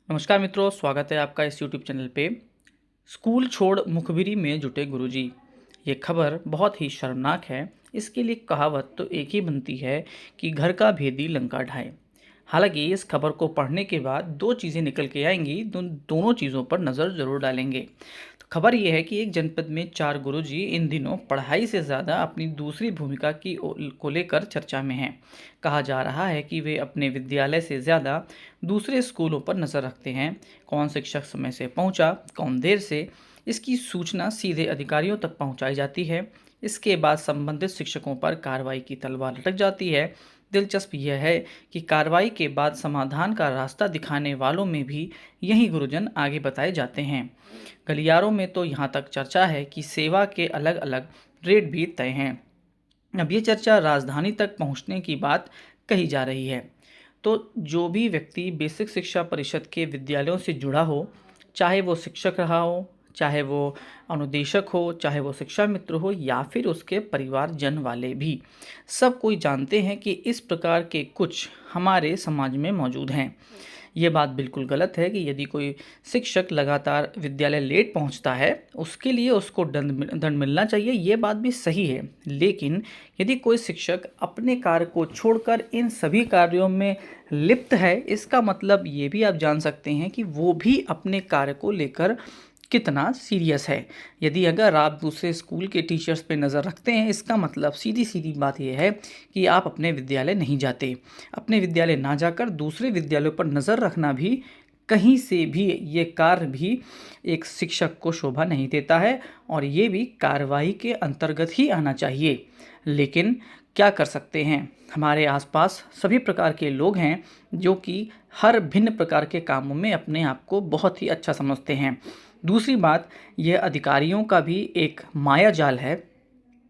नमस्कार मित्रों, स्वागत है आपका इस यूट्यूब चैनल पे। स्कूल छोड़ मुखबिरी में जुटे गुरुजी। ये खबर बहुत ही शर्मनाक है। इसके लिए कहावत तो एक ही बनती है कि घर का भेदी लंका ढाए। हालांकि इस खबर को पढ़ने के बाद दो चीज़ें निकल के आएंगी, दोनों चीज़ों पर नज़र ज़रूर डालेंगे। तो खबर यह है कि एक जनपद में 4 गुरुजी इन दिनों पढ़ाई से ज़्यादा अपनी दूसरी भूमिका को लेकर चर्चा में हैं। कहा जा रहा है कि वे अपने विद्यालय से ज़्यादा दूसरे स्कूलों पर नज़र रखते हैं। कौन शिक्षक समय से पहुंचा, कौन देर से, इसकी सूचना सीधे अधिकारियों तक पहुंचाई जाती है। इसके बाद संबंधित शिक्षकों पर कार्रवाई की तलवार लटक जाती है। दिलचस्प यह है कि कार्रवाई के बाद समाधान का रास्ता दिखाने वालों में भी यही गुरुजन आगे बताए जाते हैं। गलियारों में तो यहाँ तक चर्चा है कि सेवा के अलग अलग रेट भी तय हैं। अब ये चर्चा राजधानी तक पहुँचने की बात कही जा रही है। तो जो भी व्यक्ति बेसिक शिक्षा परिषद के विद्यालयों से जुड़ा हो, चाहे वो शिक्षक रहा हो, चाहे वो अनुदेशक हो, चाहे वो शिक्षा मित्र हो या फिर उसके परिवारजन वाले भी, सब कोई जानते हैं कि इस प्रकार के कुछ हमारे समाज में मौजूद हैं। ये बात बिल्कुल गलत है कि यदि कोई शिक्षक लगातार विद्यालय लेट पहुंचता है, उसके लिए उसको दंड मिलना चाहिए। ये बात भी सही है, लेकिन यदि कोई शिक्षक अपने कार्य को छोड़कर इन सभी कार्यों में लिप्त है, इसका मतलब ये भी आप जान सकते हैं कि वो भी अपने कार्य को लेकर कितना सीरियस है। यदि अगर आप दूसरे स्कूल के टीचर्स पे नज़र रखते हैं, इसका मतलब सीधी सीधी बात यह है कि आप अपने विद्यालय नहीं जाते। अपने विद्यालय ना जाकर दूसरे विद्यालयों पर नज़र रखना भी कहीं से भी ये कार्य भी एक शिक्षक को शोभा नहीं देता है और ये भी कार्रवाई के अंतर्गत ही आना चाहिए। लेकिन क्या कर सकते हैं, हमारे आसपास सभी प्रकार के लोग हैं जो कि हर भिन्न प्रकार के कामों में अपने आप को बहुत ही अच्छा समझते हैं। दूसरी बात, यह अधिकारियों का भी एक माया जाल है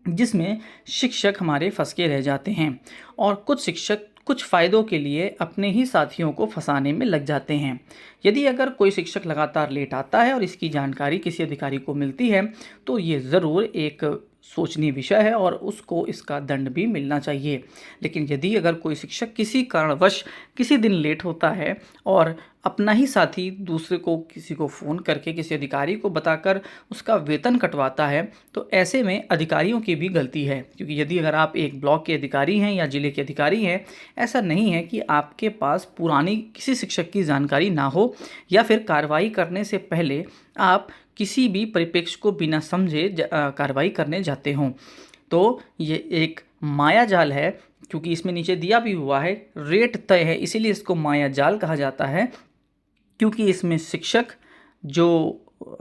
जिसमें शिक्षक हमारे फंस के रह जाते हैं और कुछ शिक्षक कुछ फ़ायदों के लिए अपने ही साथियों को फंसाने में लग जाते हैं। यदि अगर कोई शिक्षक लगातार लेट आता है और इसकी जानकारी किसी अधिकारी को मिलती है, तो ये ज़रूर एक सोचनीय विषय है और उसको इसका दंड भी मिलना चाहिए। लेकिन यदि अगर कोई शिक्षक किसी कारणवश किसी दिन लेट होता है और अपना ही साथी दूसरे को किसी को फ़ोन करके किसी अधिकारी को बताकर उसका वेतन कटवाता है, तो ऐसे में अधिकारियों की भी गलती है। क्योंकि यदि अगर आप एक ब्लॉक के अधिकारी हैं या ज़िले के अधिकारी हैं, ऐसा नहीं है कि आपके पास पुरानी किसी शिक्षक की जानकारी ना हो या फिर कार्रवाई करने से पहले आप किसी भी परिप्रेक्ष्य को बिना समझे कार्रवाई करने जाते हों। तो ये एक माया जाल है, क्योंकि इसमें नीचे दिया भी हुआ है रेट तय है, इसीलिए इसको माया जाल कहा जाता है। क्योंकि इसमें शिक्षक जो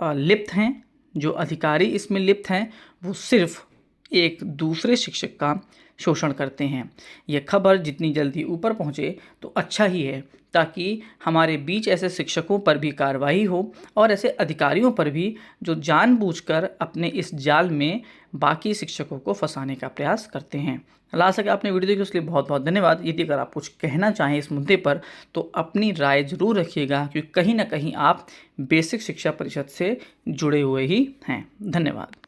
लिप्त हैं, जो अधिकारी इसमें लिप्त हैं, वो सिर्फ एक दूसरे शिक्षक का शोषण करते हैं। यह खबर जितनी जल्दी ऊपर पहुंचे तो अच्छा ही है, ताकि हमारे बीच ऐसे शिक्षकों पर भी कार्रवाई हो और ऐसे अधिकारियों पर भी जो जानबूझकर अपने इस जाल में बाकी शिक्षकों को फंसाने का प्रयास करते हैं। ला सके आपने वीडियो देखी, उसके लिए बहुत बहुत धन्यवाद। यदि अगर आप कुछ कहना चाहें इस मुद्दे पर तो अपनी राय ज़रूर रखिएगा, क्योंकि कहीं ना कहीं आप बेसिक शिक्षा परिषद से जुड़े हुए ही हैं। धन्यवाद।